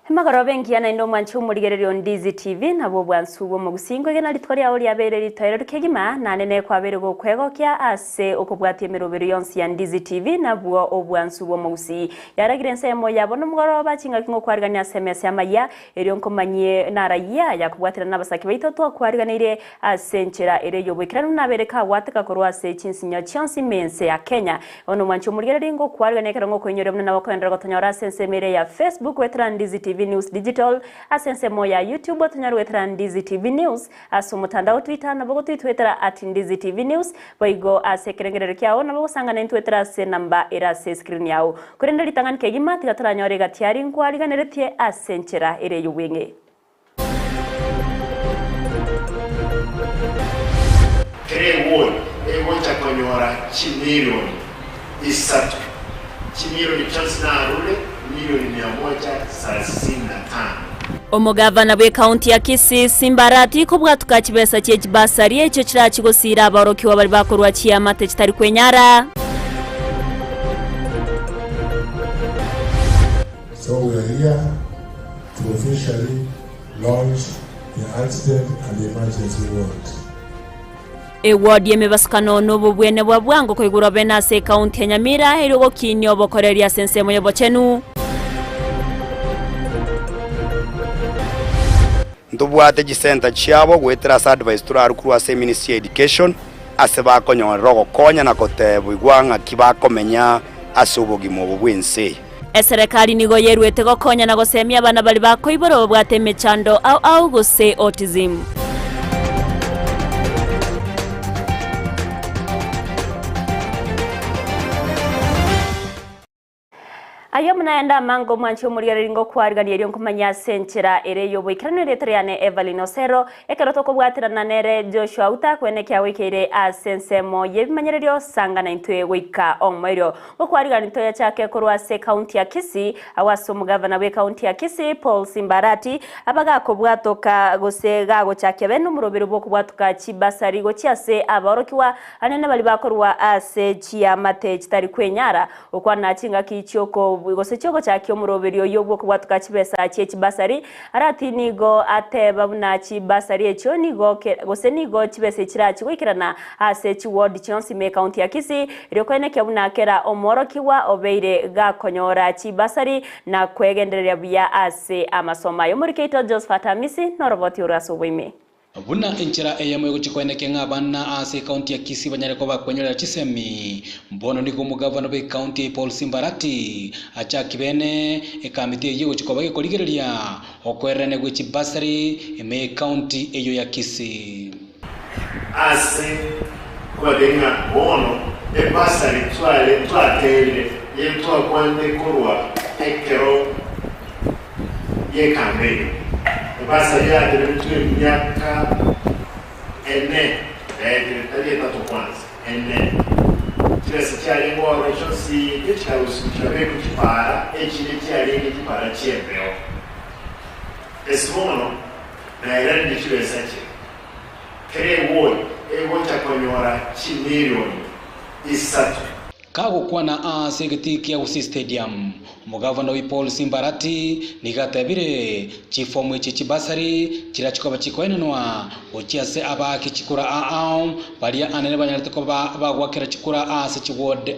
Magoro bengi ana ino manchu murigererio Ndizi TV nabo bwansubo mu gusingo gena litwari aho lyabere litoyero rukegima nanene kwabere go kwegokya ase okubwati emirobero yonsi ya Ndizi TV nabwo obwansubo mu Gusii yaragire Ensemo yabo nomugoro bakinga kingo kwariganya SMS Amayia eriyo nkomanye naraya yakubwatira nabasaki baitoto kwariganire ase nchera ereyo bwikirano nabereka wateka korwa ase chinsinya chonsi mense ya Kenya ono manchu murigererio ngo kwariganekera ngo kwenyore muna bakondera gotonyora sensemere ya Facebook wetra Ndizi TV News Digital Ensemo ya YouTube tunyarwetera Ndizi TV News asumutandao Twitter nabo twitwetera @Ndizi TV News boigo asekerengerero kyao nabo sangana ntwetera se namba era se screen yao kurenda litangani kegima tigataranyore gatiari nkwariganeretie asenchera ere yubwenge Kerewo egocha konyora chimilioni isatu chimilioni chansnarule milioni 135. Omugavana bwe county ya Kisii Simbarati kubwatuka kibesa cye kibasari echo kirakigosira abarokiwa bari bakorwa kiyamate kitari kwenyara. So we are here to officially launch the accident and emergency ward. Ward yemebasukano nobu bwene bwa bwango kwigura benase county ya Nyamira erigo kinyo bokoreria Ensemo yobochenu. Ndubwate gisenta cyabo gwetera advice turarukuru ase Ministry Education ase bakonyora gokonya na kotebwa igwanga kibakomenya ase ubugimo bw'ense. Serikali nigo yerwete gokonya na gosemia abana bali bakoiboro bwate mechando au gose autism. Ayo mnaenda mango mwancho murigaringo kwariganiye ryo nkomanya senchera ereyo bwikirane letriane Everlyne Osero ekeroto ko bwatira nanere Joshua Auta kwenekya wikire Ensemo yebimanyererio sanga na intwe wika omweryo okwarigani toya chake korwa se county ya Kisii awaso mugavana we county ya Kisii Paul Simbarati abaga ko bwatoka gosega go chake beno murobero bwo kubwatoka kibasari go cyase abarokiwa anene bali bakorwa ase kiyamate kitari kwenyara okwana kinga kicyoko gose cyoko cyakyo muroberio yobwo kubwatuka kibesa cye kibasari arati nigo ateba buna kibasari echo nigo gose nigo kibese kirachi kwikirana ase chi ward chonsi me county ya Kisii ryokwene kyabuna kera omorokiwa obeire gakonyora kibasari na kwegenderera bya ase amasoma yo muri Keito Josephat Amisi noroboti uraso bwime Buna enchera Eyemo yokuchikwendeke ngabana ase county ya Kisii banyareko bakwenyera chisemi mbono niko mugavana be county Paul Simbarati achakibene ekamite yigo chikobage koligereria okwerene gwechi basari eme county eyo ya Kisii ase kwadenga bono e basari twatele yetwa kwande korwa ekero yekambe basari ya direktwe myaka ene direktwe kwanza ene kirese cyari ngo rochosi kitausi cyabe kutipara ekire cyari kitipara cyembeo esmono na erende kirese cye kerewo egocha konyora chimilioni isatu kago kwana segeti ya Gusii stadium mugavana wi Paul Simbarati nigatabire chifomu chibasari kirachikoba chikoenenwa ochiase abaki chikura baria anene banyarteko bagwakira chikura ase chiwode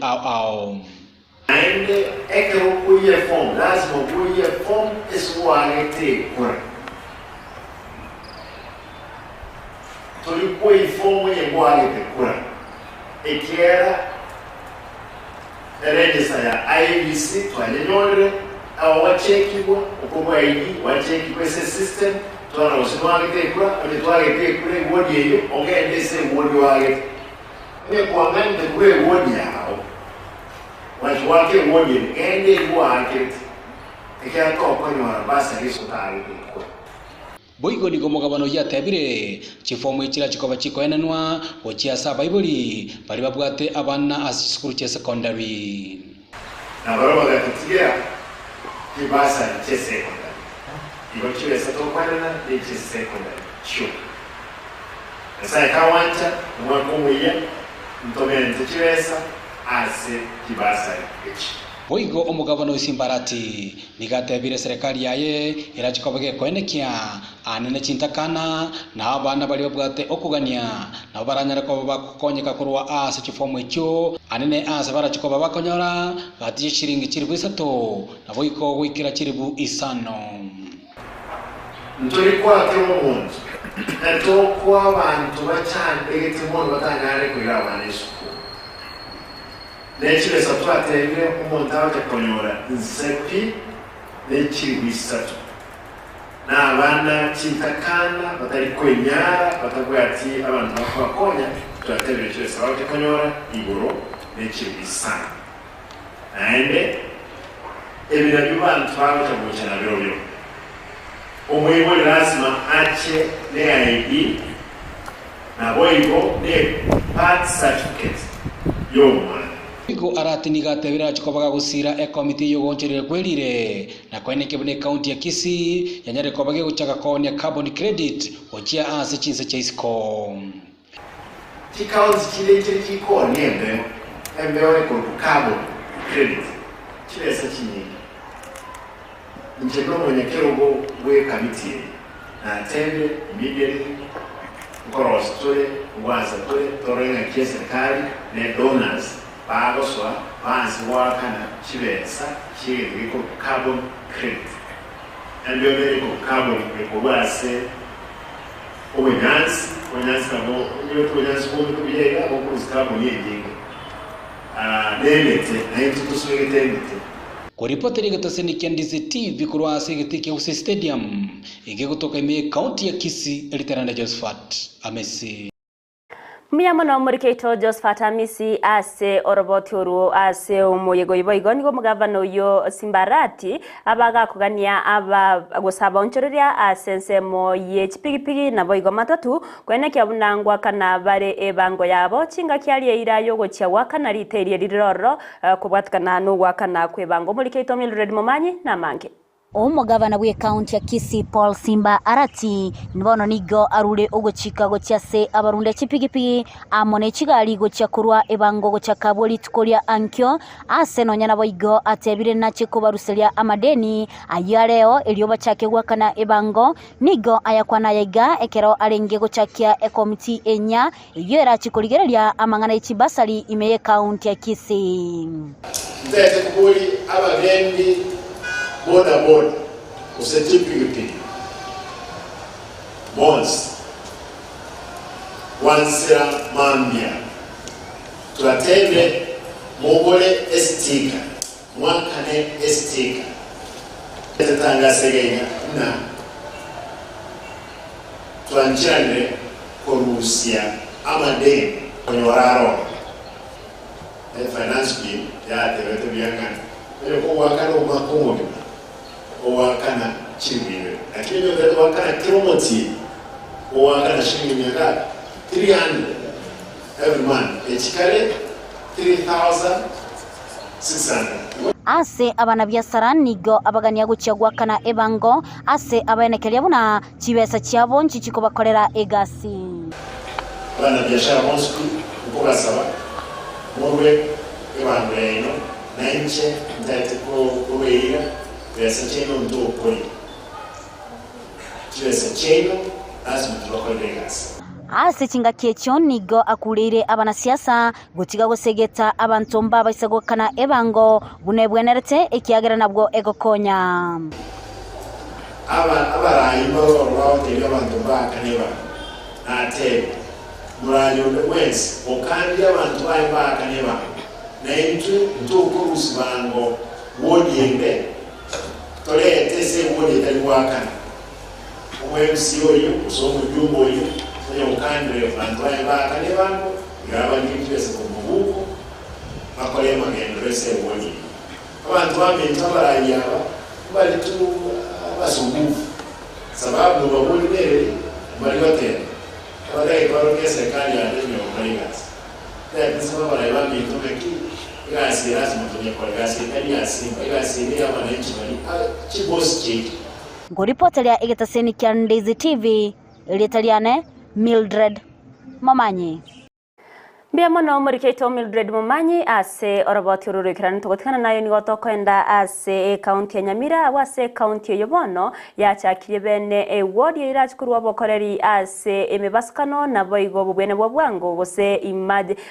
ande ekero kuye form lazima kuye form eswalete kura tulikuwa ifomu yengwalete kura ekiera register ya IBC twanyenyore aho wachekiwa ukubwa ID wachekibwe se system twana usimwagite kura oni twagite kure wodi yeyo ogende se wodi wage ne kwangande kure wodi yao wachwake wodi ende wage ekyato konyora basa risukari kura boigo nigo mugabano yatabire chifomu ekira chikoba chikoenanwa ochiasa baibuli bali babwate abana as school che secondary na baroba gatigira kibasa che secondary ibo chibesa to kwanana de che secondary shu esa kawancha mwakumwiye mtomene chibesa ase kibasa echi Boigo omugavana Usimbarati nigatebire serikali yaye irachikobage kwenekia anene chintakana na abana bali babwate okugania na baranyara ko bakonyeka kurwa ase chifomo ekyo anene ase barachikoba bakonyora gati shiringi chiribu 3 na boiko gwikira chiribu 5 ntulikuwa kemomuntu natokwa abantu bachandegete mono batangare kuira abaneshu Necile satwatenge umuntu abakonyora nsepi n'ekiribu 3 n'abana chintakana batari kwenyara batavuga ati abantu bakonya twatebere cyo sabakonyora igoro n'ekiribu 5 ande ebirabyo bantu babatabuje na biro umuyebo lazima ache ne ID na boibo ne birth certificate yo Iko arati nigatebira chikobaga gusira committee yogoncherere kwelire na kwene kebune county ya Kisii yanyare kobage guchaka konya carbon credit ochia ase chinse cha isko County chile chiko niembe ko carbon credit chile sa chini njeno mwenye kerogo we committee na attend immediately koros tole waza tole torenga kiesa kali ne donors bagoswa banzi wakana chibesa chiri ko carbon credit and we ko carbon ko base obenansi kamo nyoto nyansi ko bilega ko carbon yenge delete na intukuswegete Kuripoteri gatoseni Ndizi TV kurwa sigitike Gusii Stadium igekutoka ime county ya Kisii eliteranda Josephat Amesi Miyamo na umurikeito Josephat Amesi ase oroboturu ase umuyego iboigo nigo mugavana uyo Simbarati abaga kugania aba gusaba onchoreria ase nsemo ye chipigipigi na boigo matatu kwenekya bunangwa kana bare ebango yabo chinga kyali irayo gochya wakana riterie riroro kubwatkana no wakana kwebango murikeito Mildred Momanyi na mange Omugavana bwe county ya Kisii Paul Simbarati nibono nigo arure ogochika gochase abarunde chipigipigi amone chigali gochya kurwa ebango gochya kaboli tukolia ankyo ase nonyana boigo atebire nache kubaruselia amadeni ayareo elioba chake gwakana ebango nigo ayakwana yaiga ekero alenge gochakia committee enya yera chikoligerelia amangana ichibasali imeye county ya Kisii ndete kubuli abagendi boda usetipigipigi bonds wansira mambia tuatende mugole estika mwakane estika tetanga segenya na tuanjane korusia amadeni konyoraro finance bill ya tebete byangana ko wakano makomo wakana chimbiwe lakini ndio wakana kilomoti wakana shilingi 300 every month echikale 3600 ase abana biasara nigo abagania guchagwa kana ebango ase abanekelia buna chibesa cyabo nchiko bakorera egasi abana biashara bonsu uko saba mwe ebango eno nanche ndate ko kubeira pesa cheno ndo koi pesa cheno lazima tulokolere gas ase chinga kecho nigo akulire abanasiasa gutiga gusegeta abantu mba baisagokana ebango bunebwenerete ekiagera nabwo egokonya abarayi baro tebe abantu bakaneba ate murayo wese okandi abantu bakaneba na intu ntukurusi bango wodiende tolete se wodi taliwakana umwemsi oyo usomo jumbo oyo oyo ukandre abantu bakaneba ngaba ngitwese kumubuko bakole magendo rese wodi abantu bamentabarayi aba bali tu basumbufu sababu babuli bere bali hotel baadaye kwa serikali ya ndio maligas ndio sababu bali bitumeki gasi lazima tunyekola gasi kali asimba gasi ni wananchi bali chibosi chiki ngoripotelea egetaseni kya Ndizi TV ilitaliane Mildred Momanyi Mbia mono murikeito Mildred Mumanyi ase oroboti ururikirana tugotikana nayo ni gotokwenda ase county ya Nyamira wase county yobono yachakirie bene ward irachukuru abokoreri ase emebasukano na boigo bubwene bwabwango gose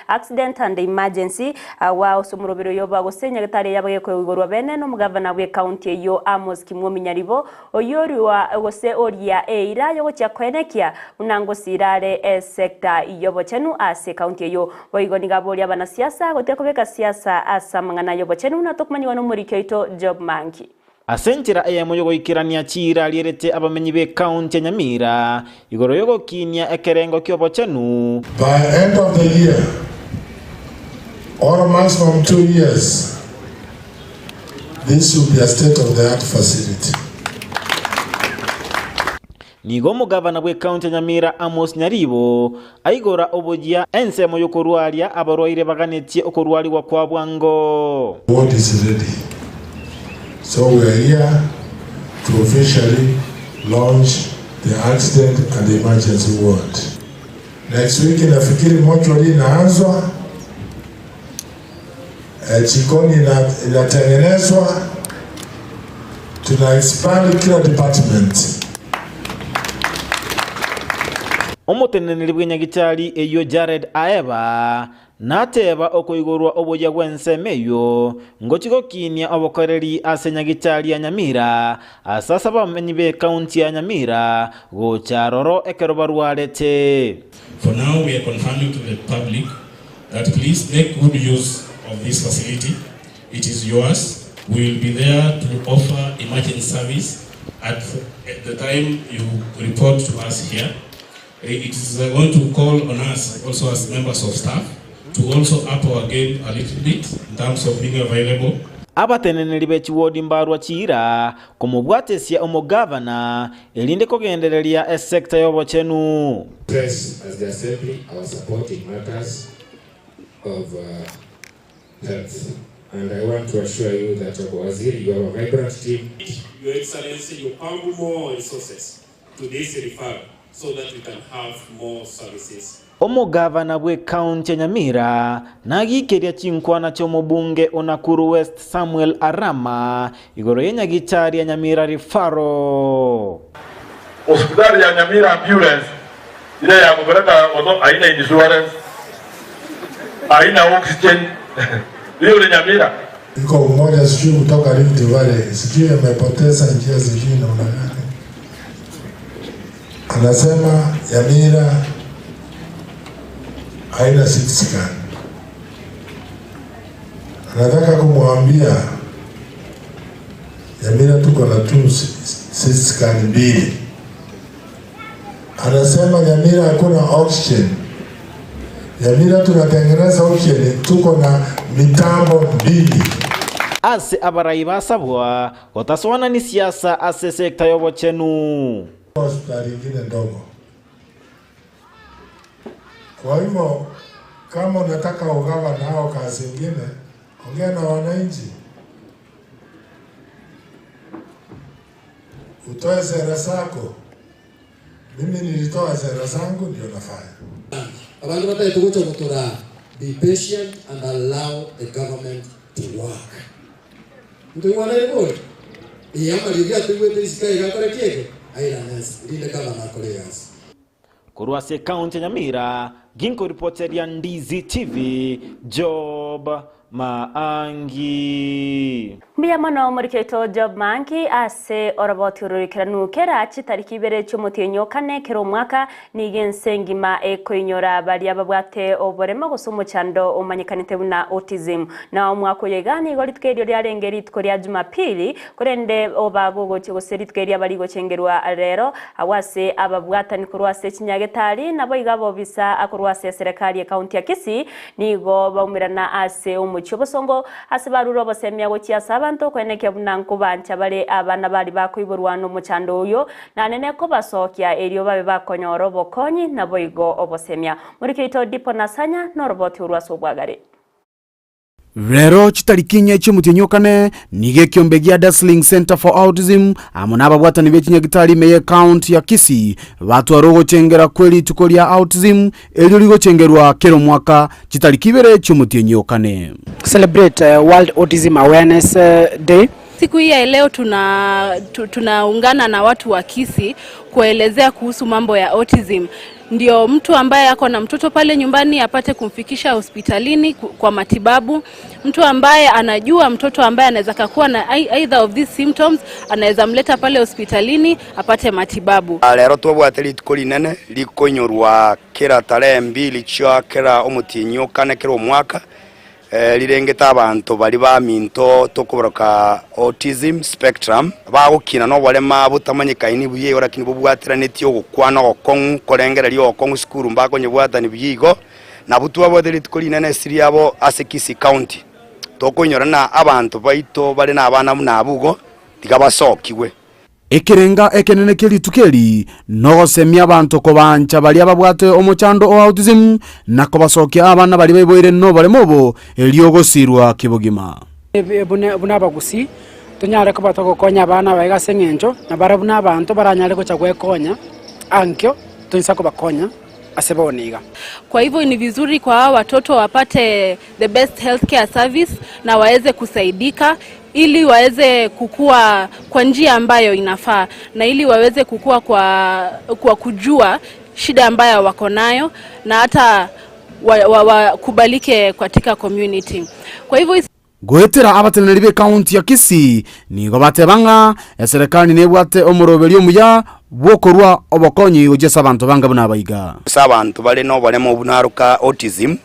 accident and emergency wa osumurubiro yoba gose nyagatari yabage kwegorwa bene no mugavana bwe county yo Amos Kimwomi Nyaribo oyoriwa gose oria eira yo gokyakoenekia unango sirare sector yobo chenu ase county yo boigoni gaboria bana siasa gotekobeka siasa asamangana yobo chenu na tokumanyiwa no murikeito job manki Asenchira Eyemo yogoikirania chira lierete abamenyi be county ya Nyamira igoro yogokinia ekerengo kyobo chenu. By end of the year or maximum 2 years, this will be a state-of-the-art facility. Nigo mugavana bwe county ya Nyamira Amos Nyaribo aigora obojia Ensa yokorwaria abarwaire baganetie okorwariwa kwa bwango. What is ready? So we are here to officially launch the accident and emergency ward. Next week nafikiri mortuary inaanzwa, jikoni inatengenezwa, tuna expand kila department. Omuteneneri bw'enyagitari eyo Jared Aeba nateba okoigorwa oboja gwensemeyo ngochigokinia obokoreri ase nyagitari ya Nyamira asasa bamenyi be county ya Nyamira gocharoro ekerobarwarete. For now we are confirming to the public that please make good use of this facility. It is yours. We will be there to offer emergency service at the time you report to us here. It is going to call on us also as members of staff to also up our game a little bit in terms of being available. Abateneneri bechiwodi mbarwa chira kumubwatesia omugavana elinde kogendereria sector yobo chenu. Press as the assembly our support in matters of health, and I want to assure you that Waziri, you have a vibrant team. Your Excellency, you pump more resources to this referral so that we can have more services. Omugavana bwe county ya Nyamira nagikeria chinkwana chomubunge Onakuru West Samuel Arama igoro yenyagitari ya Nyamira rifaro. Hospitali ya Nyamira ambulance ile ya kupeleka watu haina insurance, haina oxygen. Hiyo ni Nyamira. Iko mmoja sijui kutoka Rift Valley, sijui amepoteza njia sijui namna gani. Anasema Nyamira haina CT scan. Anataka kumwambia Nyamira tuko na tu CT scan mbili. Anasema Nyamira hakuna oxygen. Nyamira tunatengeneza oxygen, tuko na mitambo mbili. Ase abarai basabwa gotaswana ni siasa ase sekta yobo chenu. Hospitali ingine ndogo. Kwa hivyo kama unataka ugawa nao kazi ingine, ongea na wananchi. Utoe sera zako. Mimi nilitoa sera zangu ndio nafanya. Abantu bataitugucho kutura, be patient and allow the government to work. Ndio wana hivyo. Iyamaliria tuwete isikai gakore kiege. Ailanes, ndile governor colleagues. Kuruase county ya Nyamira, ginko reporter ya Ndizi TV, Job Maangi. Mbia mono murikeito job manki ase oroboti ururikiranu kera chitariki ibere cy'umutinyo kane kero mwaka nigensengima ekoinyora bari ababwate oborema gusumu chando umanyikanite buna autism na omwako yegani gori tkerio ryarengeri tkoria Jumapili kurende obagogo cyogoseri tkeria bari gochengerwa rero awase ababwata ni kurwase kinyagetari nabo igabo bisa akurwase serikali ya county ya Kisii nigo baumirana ase umucyobosongo ase baruro bosemya gochiasa abantu kwenekya bunanko bancha bare abana bari bakuiburwano muchando uyo na nene ko basokya eriyo babe bakonyoro bokonyi nabo igo obosemya muri kito dipo nasanya no roboti urwaso bwagare. Rero chitarikinya cy'umutinyukane nige kyombe gya Dazzling Center for Autism amona ababwatani b'Ekinyagitari Meye County ya Kisii batwara gucengera kweli tuko lya autism elyo ligocengerwa kero mwaka chitarikibere cy'umutinyukane celebrate World Autism Awareness Day. Siku hii ya leo tunaungana na watu wa Kisii kuelezea kuhusu mambo ya autism. Ndio mtu ambaye ako na mtoto pale nyumbani apate kumfikisha hospitalini kwa matibabu. Mtu ambaye anajua mtoto ambaye anaweza kuwa na either of these symptoms anaweza mleta pale hospitalini apate matibabu. Lero twabwatiri tukoli nene likonyorwa kera tarehe 2 cia kera omutinyukane kero mwaka lirengeta abantu bali ba minto tokuboroka autism spectrum bagukina no barema butamanyikaini buye orakini bubwatiranetio gukwana gokongu korengera lyo gokongu skuru mbakonye bwatani byigo na butwa boderi tukoli nene siri abo ase Kisii County tokonyorana abantu baito bali na abana munabugo tigabasokiwe ekirenga ekenene kelitukeli no semya abantu ko bancha bali ababwate omochando o autism na ko basokia abana bali beboire no bale mobo eliogosirwa kibogima buna Gusii tunyare ko batoko konya abana baiga sengenjo na barabuna abantu baranyare ko chagwe konya ankyo tunisa ko bakonya aseboniga. Kwa hivyo ni vizuri kwa watoto wapate the best healthcare service na waweze kusaidika ili waweze kukua kwa njia ambayo inafaa na ili waweze kukua kwa kujua shida ambayo wako nayo na hata kubalike katika community. Kwa hivyo gwetera abateneri be county ya Kisii nigo batebanga serikali nebwate omuroberi omuya bokorwa obokonyi ugesa abantu banga buna baiga sabantu bale no bale mu bunaruka autism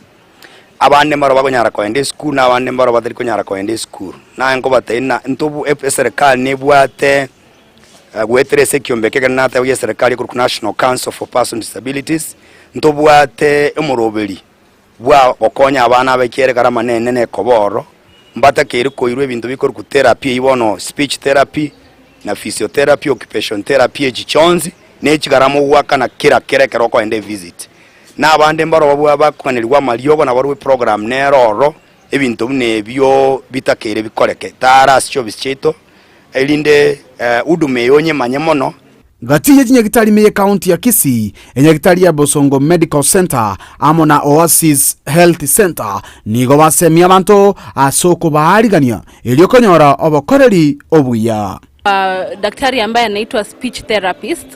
abande mbaro bagonyara ko ende school na abande mbaro batari konyara ko ende school na ngo batena ntubu serikali nebwate gwetere sekyombe kegana ta ya serikali ku National Council for Persons with Disabilities ntubwate omuroberi bwa okonya abana bakere karama nene koboro mbata keri koirwe ibintu bikora ku therapy ibono speech therapy na physiotherapy occupation therapy echichonzi nechigaramo waka na kira kerekero ko ende visit na abande mbaro babwa bakonelwa maliogo na barwe program neroro ebintu nebyo bitakere bikoreke tara scho bicheto elinde udume yonye manyemono gati y'Ekinyagitari Meye County ya Kisii Enyagitari ya Bosongo Medical Center amona Oasis Health Center nigo basemya abantu asoko baharigania eliokonyora obokoreri obuya daktari ambaye anaitwa speech therapist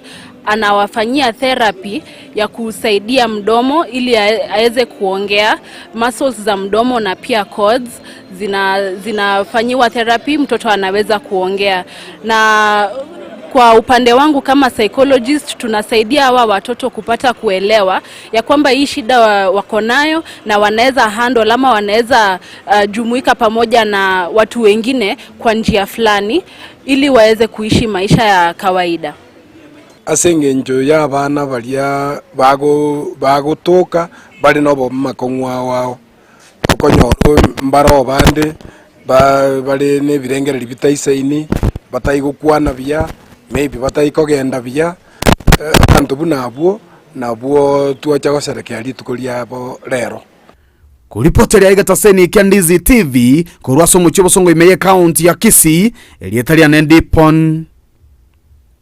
anawafanyia therapy ya kusaidia mdomo ili aweze kuongea muscles za mdomo na pia cords zinafanyiwa therapy mtoto anaweza kuongea. Na kwa upande wangu kama psychologist tunasaidia hawa watoto kupata kuelewa ya kwamba hii shida wako nayo na wanaweza handle ama wanaweza jumuika pamoja na watu wengine kwa njia fulani ili waweze kuishi maisha ya kawaida. Asengenjo ya abana balia bagotoka bali nobo makongwa wao okonyoro mbaro bande bali ne birengera libitaisaini batayigukwana bya maybe batayikogenda bya antu bunabwo nabwo tuacha goserekea litukolia abo rero kuripoteri ya Igataseni kia Ndizi TV kurwaso muchibo songo Meye County ya Kisii elietaria nendipon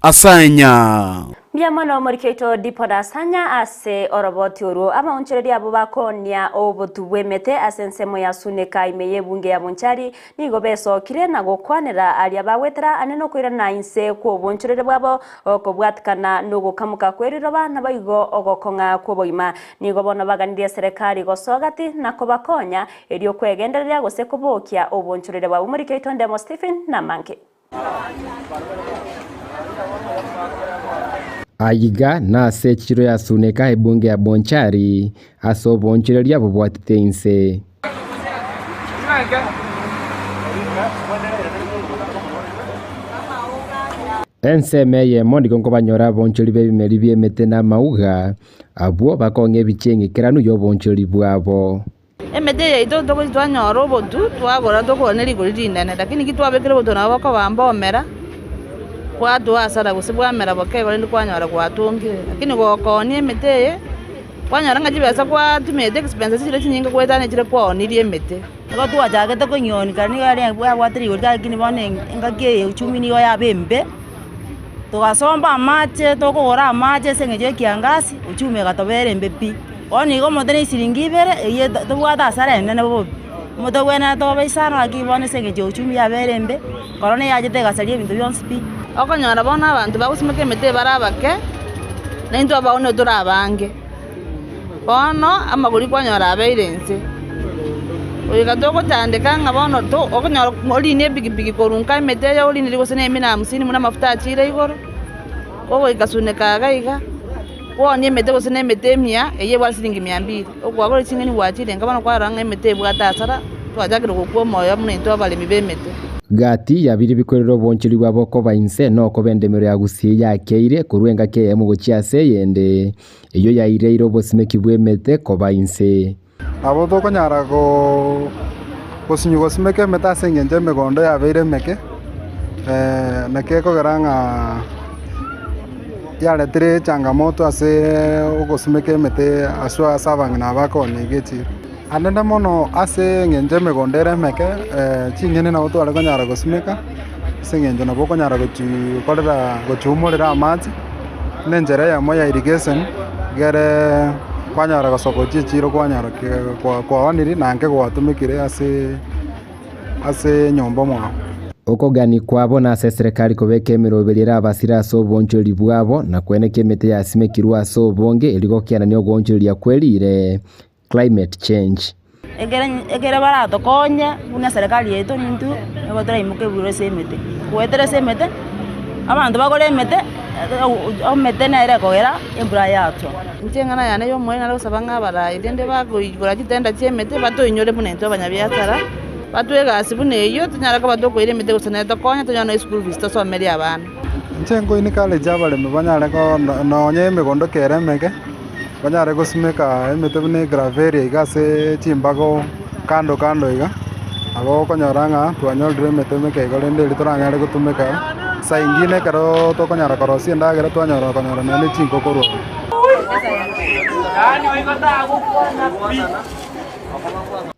asanya Mwana murikeito dipoda asanya ase oroboti uru ama unchereri abo bakonia obotubwemete asensemo ya suneka imeye bunge ya Munchari nigo beso kire na gokwanera alia bawetera aneno kwira na inse ku obonchereri bwabo okobwatkana nugo kamuka kweriro bana baigo ogokonga kuboima nigo bono baganiriye serikali gosogati na kobakonya elio kwegenderea gosekubokia obonchereri bwabo murikeito ndemo Stephen na Manke Ayiga na sechiro ya suneka ebunge ya Bonchari aso bonchereria bobwatite inse Ensa Eyemo nigongo banyora boncheri bebimeri byemete na mauga abo bakonge bichengekera yo boncheri bwabo emete ito toko twanyoro botu twagora toko neri kurinene lakini kitwabekere botu na bako bambomera kwa tuasara kusibwamera boke bali kwanyora kwatungire lakini gokoni emete kwanyora ngajibesa kwa tumete expenses chire chinyinga kwetane chire kwa onirie emete Ko tuwa jagete ko nyon kani gari bwa watri urga kini bone ngake uchumi ni ya bembe. Tukasomba mache tukora mache sengeje kiangasi uchumi gatobere mbepi. Oni ko modene siringi bere ye tuwa da sare nene bo. Moto wena to baisana akibone sengeje uchumi ya bere mbe. Korone yajete gasalie bintu byonsipi. Okonyora bona abantu bagusimeke mete barabake. Nento abaone turabange. Bono amaguri kwanyora abeirense. Oyiga toko tandeka ngabono to okonyora oli ne bigibigi korunka meteya oli ne ligose ne mina 50 muna mafuta achire igoro. Ogo ikasuneka gaiga. Wonye mete gose ne metemia eye bwa silingi 200. Okwa chingeni wachire ngabana kwa ranga mete bwata asara twajakire gukwo moyo mune into abalemi bemete. Gati yabiri bikorero bonchiri bwabo ko bainse no ko bendemero ya Gusii yakeire kurwenga ke Eyemo gochiase yende iyo yaire irobosime kibwemete ko bainse abo to konyara ko kosinyo simeke meta sengenje megondo ya beire meke nake ko garanga yale tre changamoto ase ogosimeke mete aswa savang na bako negeti anenda mono ase ngenje megondere meke chingene na oto ale konyara gosimeka sengenje na boko nyara gochi kolera gochumorera amazi nenjere ya moya irrigation gere kwanyara gasoko chichiro kwanyara kwa oniri nange gwatumikire ase nyombo mwa okogani kwabo na serikali kobeke emirobelera abasira so bonchori bwabo na kweneke mete ya simekirwa so bonge eligokiana nyo gonchori ya kwelire climate change egere barato konya una serikali yetu nintu ego turayimuke bure semete kwetere semete abantu bagore mete omete nere kogera embura yato ntengana yana yo mwena lo sabanga bara idende bago igora kitenda chemete bato inyore munento abanyabyatara batwega asibune yo tunyara ko batoko ire mete gusana to konya tunyana school fees to someri abana ntengo ini kale jabale mbanyara ko nonye megondo keremeke banyare gosimeka emete bune graveria igase chimbago kando iga abo konyoranga twanyoldire mete meke igolende litoranyare gutumeka sa ingine karo to konyara korosi ndagera twanyora konyora nene chinko korwa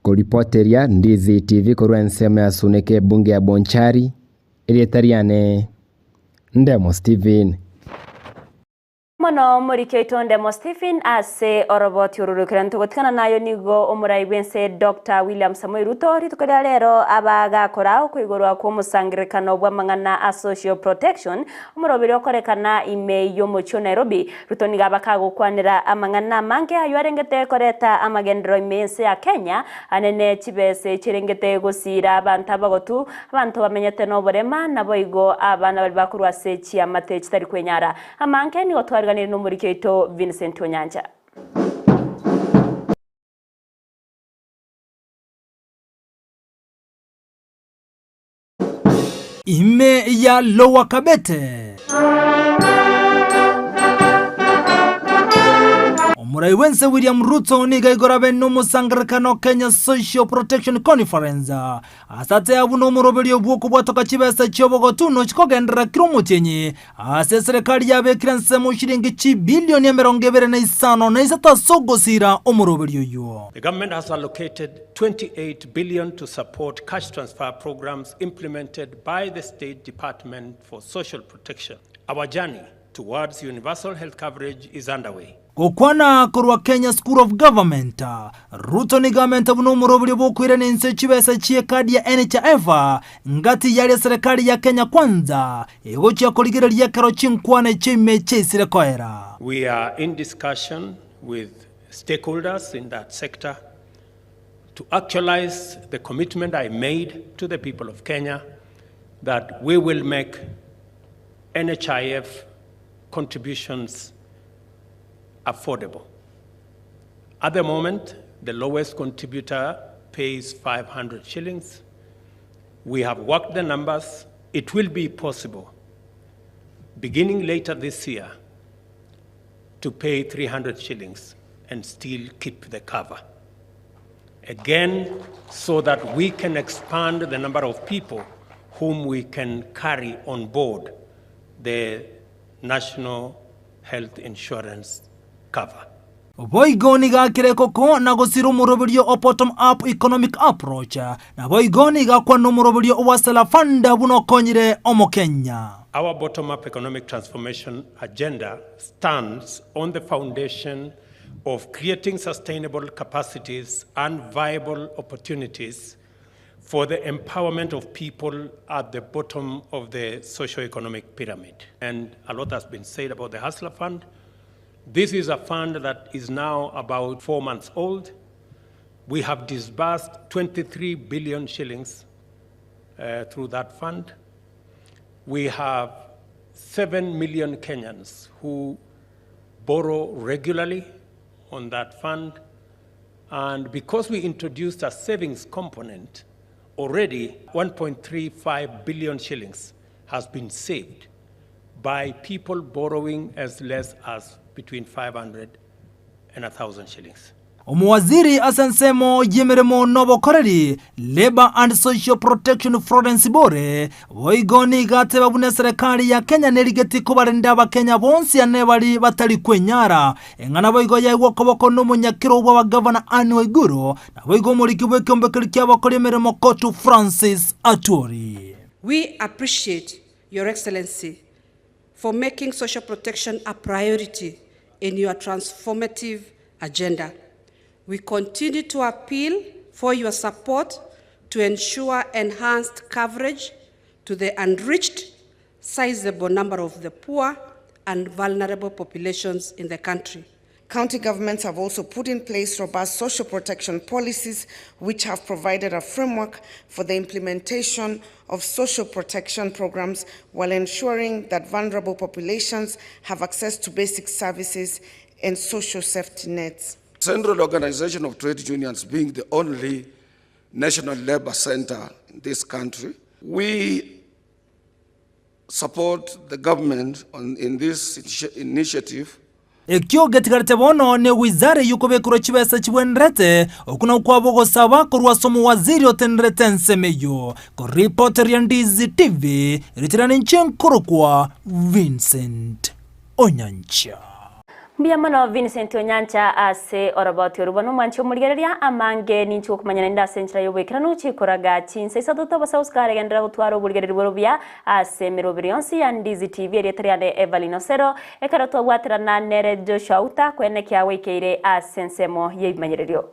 Kuripoteria Ndizi TV korwa ensema ya suneke bunge ya Bonchari erietariane Ndemo Steven Mono muri kyoitonde mo Stephen ase oroboti ururukira ntugotikana nayo nigo omurai wense Dr. William Samoei Ruto ritukoria rero abagakora kwigorwa kwa musangirikano bwa mangana a social protection umurobiri okorekana ime yo mucho Nairobi Ruto niga bakagukwanira amangana mange ayo arengete koreta amagendero imense ya Kenya anene chibese chirengete gusira abantu abagotu abantu bamenyete no borema nabo igo abana bali bakurwa se chiamate chitari kwenyara amanke ni otwari no muri kyoito Vincent Onyanja ime ya Lower Kabete Omurai wense William Ruto niga igorabe no musangirikano Kenya Social Protection Conference asate abuno muroberi obwoko bwatoka chibesa chobogotuno chikogendera kiromutyenye ase serikali yabe kiranse mu shilingi bilioni 25 na isata sogosira omuroberi oyo. The government has allocated 28 billion to support cash transfer programs implemented by the State Department for Social Protection. Our journey towards universal health coverage is underway. Kokwana korwa Kenya School of Government Ruto ni government abuno murobiri bokwire nense chibesa chie kadi ya NHIF ngati yali serikali ya Kenya kwanza egochi akoligereria karo chinkwane chime chesire koera. We are in discussion with stakeholders in that sector to actualize the commitment I made to the people of Kenya that we will make NHIF contributions affordable. At the moment, the lowest contributor pays 500 shillings. We have worked the numbers. It will be possible, beginning later this year, to pay 300 shillings and still keep the cover. Again, so that we can expand the number of people whom we can carry on board the National Health Insurance cover. Boigoni gakire koko na gusiro muroberio o bottom up economic approach na boigoni gakwa no muroberio o wasela fanda buno konyire omo Kenya. Our bottom-up economic transformation agenda stands on the foundation of creating sustainable capacities and viable opportunities for the empowerment of people at the bottom of the socio-economic pyramid. And a lot has been said about the Hustler Fund. This is a fund that is now about 4 months old. We have disbursed 23 billion shillings through that fund. We have 7 million Kenyans who borrow regularly on that fund. And because we introduced a savings component, already 1.35 billion shillings has been saved by people borrowing as less as between 500 and 1,000 shillings. Omuwaziri asensemo yemeremo nobo koreri Labor and Social Protection Florence Bore boigoni gateba bune serikali ya Kenya nerigeti kubarinda abakenya bonsi anebali batali kwenyara engana boigo yaigwo koboko n'umunyakiro wa governor Anne Waiguru na boigo muliki bw'ekombekeri ky'abakora emirimo Kotu Francis Atwoli. We appreciate Your Excellency for making social protection a priority in your transformative agenda. We continue to appeal for your support to ensure enhanced coverage to the unreached, sizable number of the poor and vulnerable populations in the country. County governments have also put in place robust social protection policies which have provided a framework for the implementation of social protection programs while ensuring that vulnerable populations have access to basic services and social safety nets. Central Organization of Trade Unions being the only national labor center in this country, we support the government in this initiative. Ekyo getigarite bono ne wizara yukobekuro chibesa chibwenrete okuna ukwabogo saba kurwa somo waziri otenrete nsemeyo ko reporter ya Ndizi TV ritirani nchenkuru kwa Vincent Onyancha. Mbiyamano Vincent Onyancha ase orabati orubano mwancho muligereria amange nincho kumanya nda sentra yobekirano chikoraga chinse isadoto basauskare gendera gutwaro buligereri borobia ase mirobirionsi ya Ndizi TV erietariane Everlyne Osero ekarato bwaterana nere Auta kwene kya wekeire asensemo yebimanyererio.